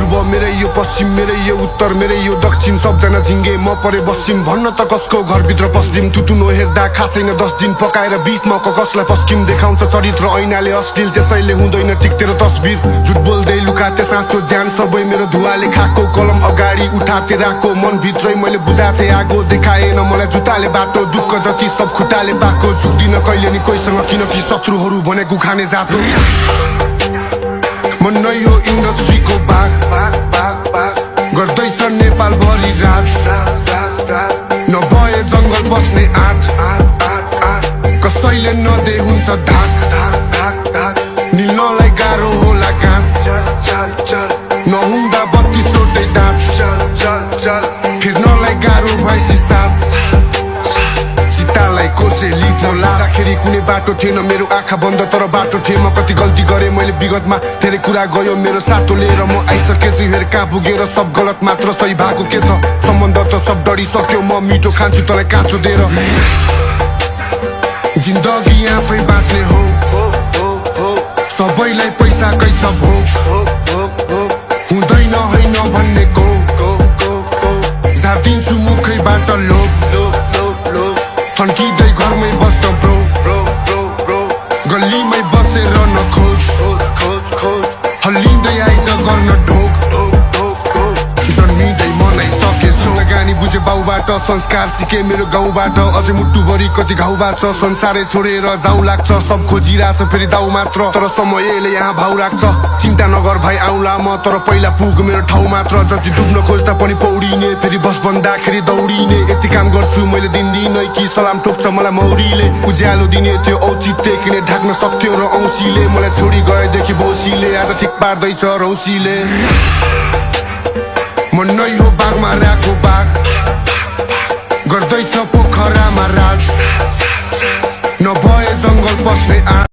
पूर्व मेरै यो पश्चिम मेरै यो उत्तर मेरै यो दक्षिण सबजना झिङ्गे म परे बस्छिम भन्न त कसको घरभित्र पस्दिम तुतुनो हेर्दा खासैन 10 दिन पकाएर बिचमा कसलाई पस्किम देखाउँछ चरित्र ऐनाले अश्लील त्यसैले हुँदैन ठिक तेरो तस्बिर झुट बोल्दै लुकाते साँचो ज्यान सबै मेरो धुवाले खाएको कलम अगाडि उठाते राखो मन भित्रै मैले बुझाते आगो देखाएन मलाई जुत्ताले बाटो दुःख जति सब खुट्टाले पाएको झुक्दिन कहिले नि कोहीसँग किनकि शत्रुहरू भनेको खाने जातो म नै हो इन्डस्ट्रीको बाघ गर्दैछ नेपाल भरि राज नभए जङ्गल बस्ने आँट कसैले नदे हुन्छ धाक निल्नलाई गाह्रो होला घाँस नहुँदा 32वटै दाँत फिर्नलाई गाह्रो भएपछि सास सीतालाई कोसेली लाँदाखेरि कुनै बाटो थिएन मेरो आँखा बन्द तर बाटो थिए म कति गल्ती गरेँ मैले विगतमा धेरै कुरा गयो मेरो सातो लिएर म आइसकेछु हेर कहाँ पुगेर सब गलत मात्र सही भएको के छ सम्बन्ध त सब डढिसक्यो म मिठो खान्छु तँलाई काँचो दिएर जिन्दगी आफै बाँच्ने हो सबैलाई पैसाकै छ भोक हुँदैन होइन भन्नेको झार्दिन्छु मुखैबाट लोभ थन्किँदै घरमै बस्न ब्रो गल्लीमै बसेर नखोज हल्लिँदै आइज गर्न ढोक जन्मिँदै मनाइसके सो गानी बुझे बाउबाट संस्कार सिके मेरो गाउँबाट अझै मुटुभरि कति घाउबाट संसारै छोडेर जाउँ लाग्छ सब खोजिरहेछ फेरि दाउ मात्र तर समयले यहाँ भाउ राख्छ चिन्ता नगर भाइ आउला म तर पहिला पुग मेरो ठाउँ मात्र जति डुब्न खोज्दा पनि पौडिने फेरि बस बन्दाखेरि दौडिने यति काम गर्छु मैले दिनदिनै कि सलाम ठोक्छ मलाई मौरीले उज्यालो दिने थियो औचित्य किने ढाक्न सक्थ्यो र औँसीले मलाई छोडी गएदेखि बौसीले आज ठिक पार्दैछ रौसीले म नै हो बाघमा राको बाघ गर्दैछ पोखरा